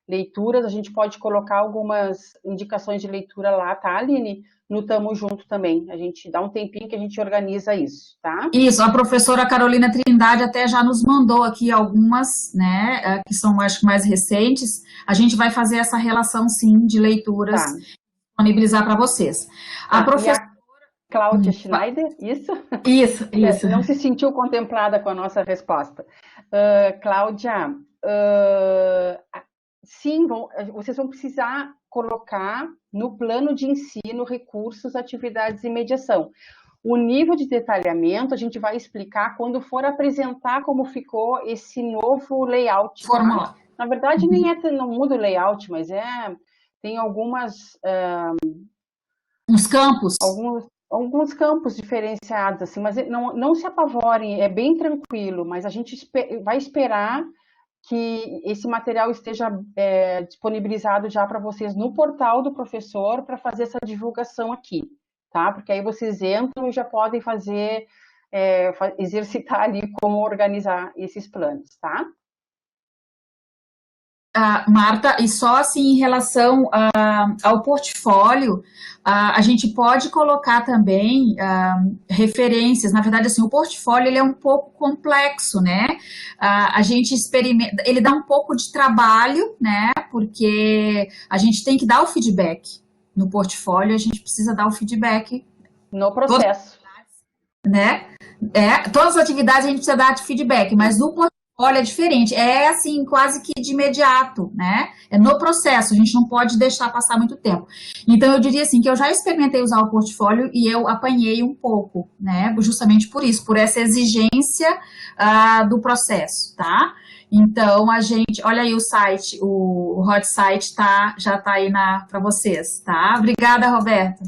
leituras. A gente pode colocar algumas indicações de leitura lá, tá, Aline? No Tamo Junto também. A gente dá um tempinho que a gente organiza isso, tá? Isso, a professora Carolina Trindade até já nos mandou aqui algumas, né, que são, acho que, mais recentes. A gente vai fazer essa relação, sim, de leituras. Tá. Disponibilizar para vocês. A professora Cláudia Schneider, isso? Isso. Não se sentiu contemplada com a nossa resposta. Cláudia, sim, vocês vão precisar colocar no plano de ensino recursos, atividades e mediação. O nível de detalhamento a gente vai explicar quando for apresentar como ficou esse novo layout. Formular. Tá? Na verdade, nem não muda o layout, mas tem algumas... Uns campos. Alguns campos diferenciados, assim, mas não se apavorem, é bem tranquilo, mas a gente vai esperar que esse material esteja disponibilizado já para vocês no portal do professor para fazer essa divulgação aqui, tá? Porque aí vocês entram e já podem fazer, exercitar ali como organizar esses planos, tá? Marta, e só assim em relação ao portfólio, a gente pode colocar também referências. Na verdade, assim, o portfólio ele é um pouco complexo, né? A gente experimenta, ele dá um pouco de trabalho, né? Porque a gente tem que dar o feedback no portfólio, a gente precisa dar o feedback no processo, né? Todas as atividades a gente precisa dar feedback, mas no portfólio é diferente, é assim, quase que de imediato, né? É no processo, a gente não pode deixar passar muito tempo. Então, eu diria assim, que eu já experimentei usar o portfólio e eu apanhei um pouco, né? Justamente por isso, por essa exigência do processo, tá? Então, a gente, olha aí o site, o hot site já tá aí para vocês, tá? Obrigada, Roberta.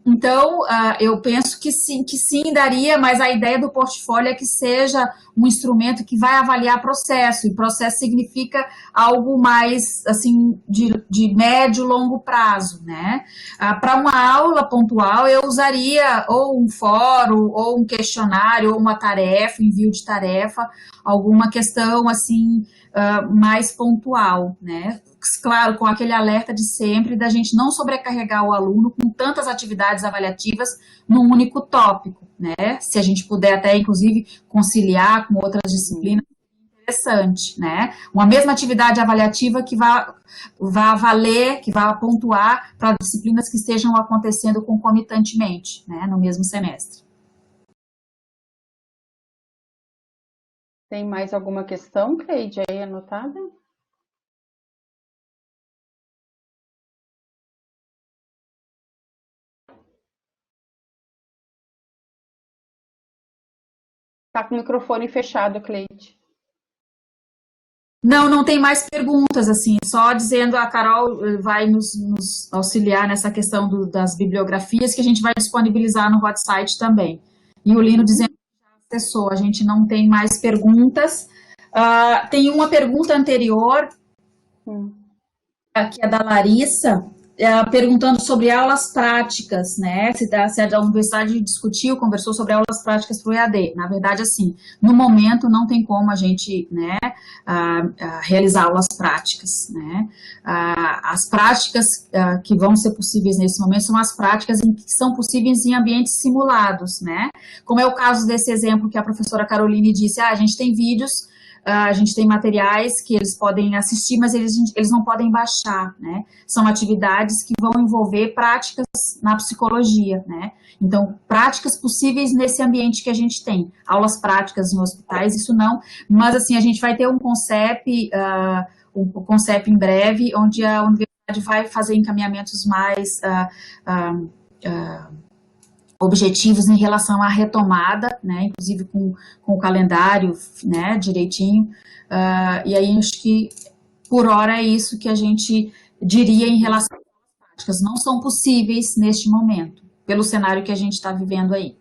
Então, eu penso que sim daria, mas a ideia do portfólio é que seja um instrumento que vai avaliar processo, e processo significa algo mais, assim, de médio, longo prazo, né? Para uma aula pontual, eu usaria ou um fórum, ou um questionário, ou uma tarefa, envio de tarefa, alguma questão, assim, mais pontual, né? Claro, com aquele alerta de sempre da gente não sobrecarregar o aluno com tantas atividades avaliativas num único tópico, né? Se a gente puder até, inclusive, conciliar com outras disciplinas, é interessante, né? Uma mesma atividade avaliativa que vá valer, que vá pontuar para disciplinas que estejam acontecendo concomitantemente, né, no mesmo semestre. Tem mais alguma questão, Cleide, aí anotada? Tá com o microfone fechado, Cleide. Não tem mais perguntas, assim, só dizendo a Carol vai nos auxiliar nessa questão das bibliografias que a gente vai disponibilizar no website também. E o Lino dizendo que já acessou, a gente não tem mais perguntas. Tem uma pergunta anterior, que é da Larissa, perguntando sobre aulas práticas, né? Se a universidade discutiu, conversou sobre aulas práticas para o EAD. Na verdade, assim, no momento não tem como a gente, né, realizar aulas práticas, né? As práticas que vão ser possíveis nesse momento são as práticas que são possíveis em ambientes simulados, né? Como é o caso desse exemplo que a professora Caroline disse, a gente tem vídeos, a gente tem materiais que eles podem assistir, mas eles não podem baixar, né? São atividades que vão envolver práticas na psicologia, né? Então, práticas possíveis nesse ambiente que a gente tem. Aulas práticas em hospitais, isso não. Mas, assim, a gente vai ter um concept em breve, onde a universidade vai fazer encaminhamentos mais objetivos em relação à retomada, né, inclusive com o calendário, né, direitinho, e aí acho que por hora é isso que a gente diria em relação às práticas, não são possíveis neste momento, pelo cenário que a gente está vivendo aí.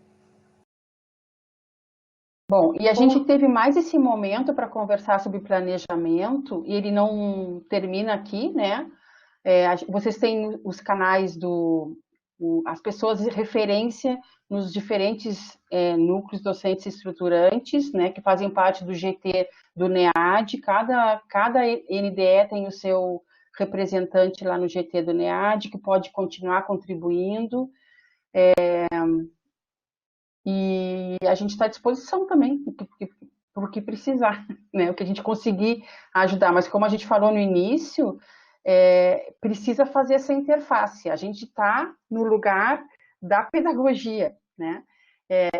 Bom, e a gente teve mais esse momento para conversar sobre planejamento, e ele não termina aqui, né? Vocês têm os canais as pessoas de referência nos diferentes núcleos docentes estruturantes, né, que fazem parte do GT do NEAD. Cada NDE tem o seu representante lá no GT do NEAD, que pode continuar contribuindo. E a gente está à disposição também, para o que precisar, né, o que a gente conseguir ajudar. Mas como a gente falou no início, precisa fazer essa interface. A gente está no lugar da pedagogia, né?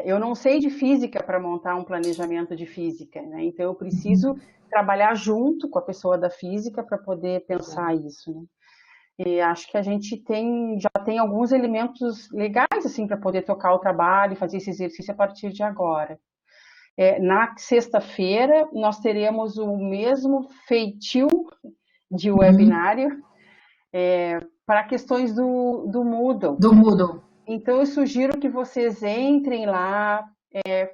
Eu não sei de física para montar um planejamento de física, né? Então eu preciso trabalhar junto com a pessoa da física para poder pensar isso, né? E acho que a gente já tem alguns elementos legais assim para poder tocar o trabalho e fazer esse exercício a partir de agora. Na sexta-feira nós teremos o mesmo feitio de webinário para questões do Moodle. Do Moodle. Então, eu sugiro que vocês entrem lá,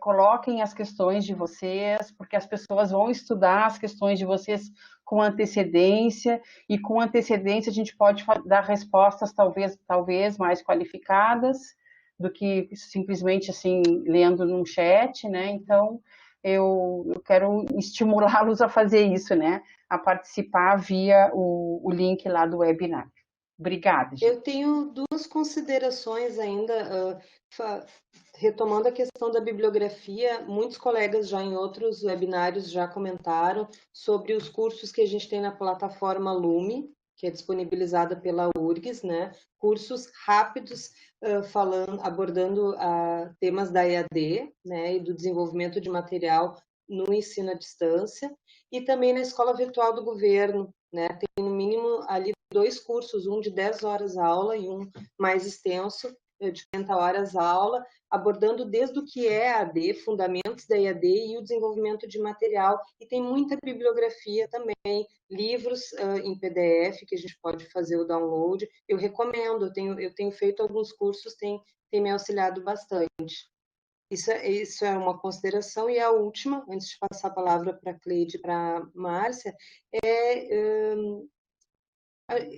coloquem as questões de vocês, porque as pessoas vão estudar as questões de vocês com antecedência, e com antecedência a gente pode dar respostas talvez mais qualificadas do que simplesmente assim lendo num chat, né? Então, eu quero estimulá-los a fazer isso, né? A participar via o link lá do webinar. Obrigada, gente. Eu tenho duas considerações ainda, retomando a questão da bibliografia. Muitos colegas já em outros webinários já comentaram sobre os cursos que a gente tem na plataforma Lume, que é disponibilizada pela URGS, né? Cursos rápidos, abordando temas da EAD, né? E do desenvolvimento de material no ensino à distância, e também na Escola Virtual do Governo, né? Tem no mínimo ali 2 cursos, um de 10 horas aula e um mais extenso, de 40 horas aula, abordando desde o que é a AD, fundamentos da EAD e o desenvolvimento de material. E tem muita bibliografia também, livros em PDF que a gente pode fazer o download. Eu recomendo, eu tenho feito alguns cursos, tem me auxiliado bastante. Isso é uma consideração. E a última, antes de passar a palavra para a Cleide e para a Márcia,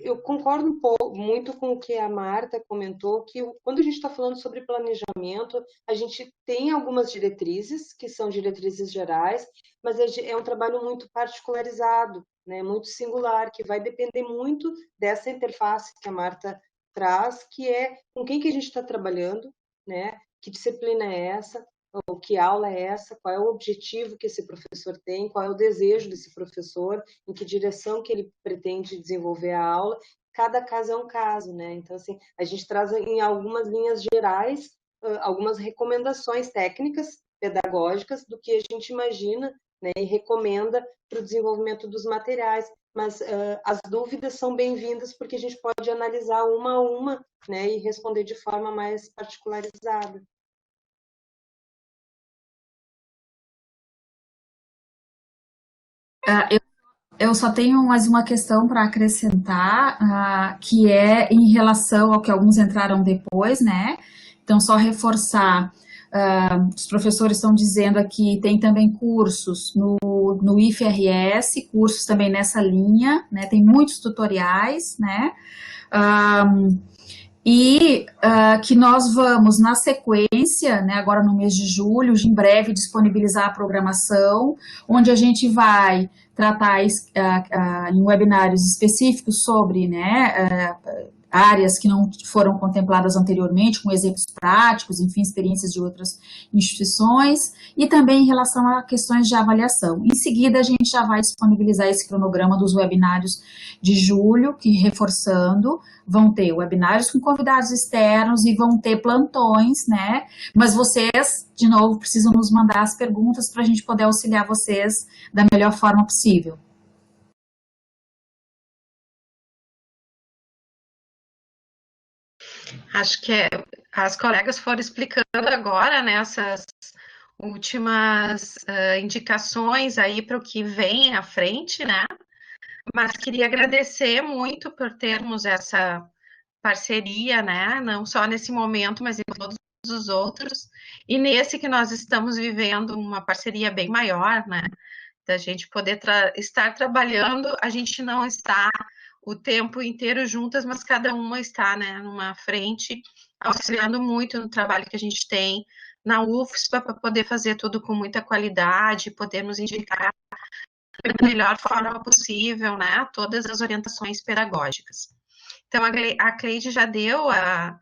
eu concordo muito com o que a Marta comentou, que quando a gente está falando sobre planejamento, a gente tem algumas diretrizes, que são diretrizes gerais, mas é um trabalho muito particularizado, né, muito singular, que vai depender muito dessa interface que a Marta traz, que é com quem que a gente está trabalhando, né, que disciplina é essa, o que aula é essa, qual é o objetivo que esse professor tem, qual é o desejo desse professor, em que direção que ele pretende desenvolver a aula. Cada caso é um caso, né? Então, assim, a gente traz em algumas linhas gerais algumas recomendações técnicas, pedagógicas, do que a gente imagina, né, e recomenda para o desenvolvimento dos materiais. Mas as dúvidas são bem-vindas, porque a gente pode analisar uma a uma, né, e responder de forma mais particularizada. Eu só tenho mais uma questão para acrescentar, que é em relação ao que alguns entraram depois, né? Então, só reforçar, os professores estão dizendo aqui, tem também cursos no IFRS, cursos também nessa linha, né? Tem muitos tutoriais, né? Que nós vamos, na sequência, né, agora no mês de julho, em breve, disponibilizar a programação, onde a gente vai tratar em webinários específicos sobre, né, áreas que não foram contempladas anteriormente, com exemplos práticos, enfim, experiências de outras instituições, e também em relação a questões de avaliação. Em seguida, a gente já vai disponibilizar esse cronograma dos webinários de julho, que, reforçando, vão ter webinários com convidados externos e vão ter plantões, né? Mas vocês, de novo, precisam nos mandar as perguntas para a gente poder auxiliar vocês da melhor forma possível. Acho que as colegas foram explicando agora, né, essas últimas indicações aí para o que vem à frente, né? Mas queria agradecer muito por termos essa parceria, né? Não só nesse momento, mas em todos os outros. E nesse que nós estamos vivendo uma parceria bem maior, né? Da gente poder estar trabalhando, a gente não está o tempo inteiro juntas, mas cada uma está, né, numa frente, auxiliando muito no trabalho que a gente tem na UFSPA para poder fazer tudo com muita qualidade, poder nos indicar da melhor forma possível, né, todas as orientações pedagógicas. Então, a Cleide já deu a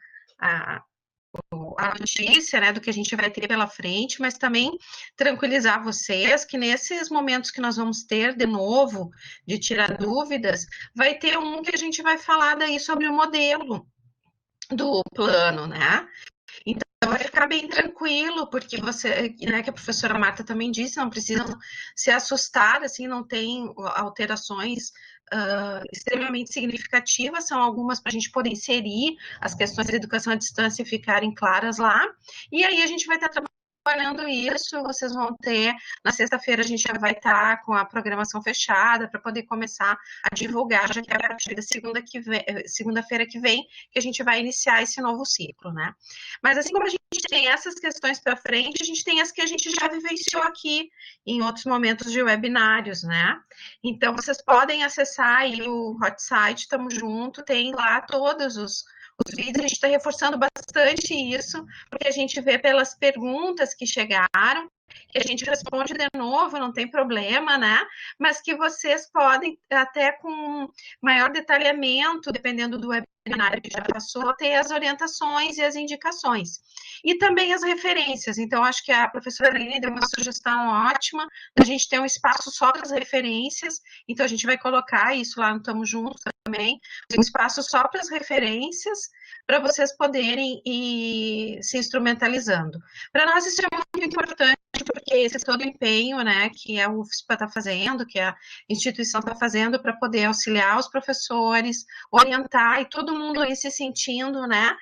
notícia, né, do que a gente vai ter pela frente, mas também tranquilizar vocês que nesses momentos que nós vamos ter de novo, de tirar dúvidas, vai ter um que a gente vai falar daí sobre o modelo do plano, né? Então, vai ficar bem tranquilo, porque você, né, que a professora Marta também disse, não precisam se assustar, assim, não tem alterações extremamente significativas, são algumas para a gente poder inserir as questões de educação à distância e ficarem claras lá, e aí a gente vai estar trabalhando isso, vocês vão ter, na sexta-feira a gente já vai estar com a programação fechada para poder começar a divulgar, já que é a partir da segunda-feira que vem, que a gente vai iniciar esse novo ciclo, né? Mas assim como a gente tem essas questões para frente, a gente tem as que a gente já vivenciou aqui em outros momentos de webinários, né? Então, vocês podem acessar aí o hot site, estamos junto, tem lá todos os vídeos, a gente está reforçando bastante isso, porque a gente vê pelas perguntas que chegaram, que a gente responde de novo, não tem problema, né? Mas que vocês podem, até com maior detalhamento, dependendo do webinário que já passou, ter as orientações e as indicações. E também as referências. Então, acho que a professora Aline deu uma sugestão ótima, a gente tem um espaço só para as referências, então a gente vai colocar isso lá no Tamo Junto também, um espaço só para as referências, para vocês poderem ir se instrumentalizando. Para nós isso é muito importante, porque esse é todo o empenho, né, que a UFSPA está fazendo, que a instituição está fazendo para poder auxiliar os professores, orientar e todo mundo aí se sentindo, né,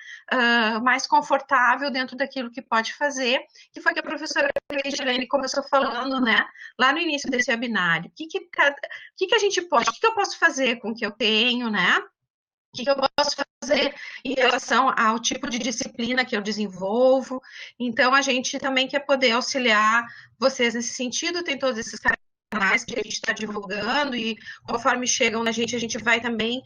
mais confortável dentro daquilo que pode fazer, que foi que a professora Cleide começou falando, né, lá no início desse webinário. O que a gente pode, o que eu posso fazer com o que eu tenho, né? O que eu posso fazer em relação ao tipo de disciplina que eu desenvolvo. Então, a gente também quer poder auxiliar vocês nesse sentido, tem todos esses canais que a gente está divulgando e conforme chegam na gente, a gente vai também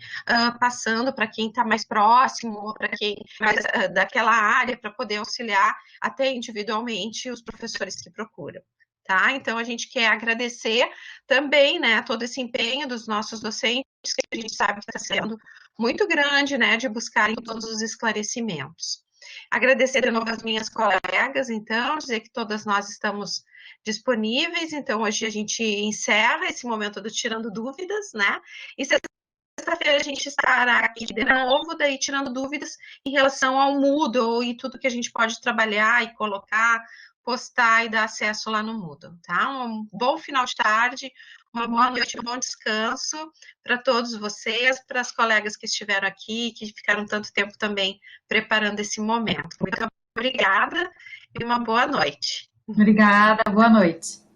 passando para quem está mais próximo, para quem mais daquela área, para poder auxiliar até individualmente os professores que procuram. Tá? Então, a gente quer agradecer também, né, todo esse empenho dos nossos docentes, que a gente sabe que está sendo muito grande, né, de buscarem todos os esclarecimentos. Agradecer de novo as minhas colegas, então, dizer que todas nós estamos disponíveis. Então, hoje a gente encerra esse momento do Tirando Dúvidas, né? E sexta-feira a gente estará aqui de novo, daí tirando dúvidas em relação ao Moodle e tudo que a gente pode trabalhar e colocar, postar e dar acesso lá no Moodle, tá? Um bom final de tarde, uma boa noite, um bom descanso para todos vocês, para as colegas que estiveram aqui, que ficaram tanto tempo também preparando esse momento. Muito obrigada e uma boa noite. Obrigada, boa noite.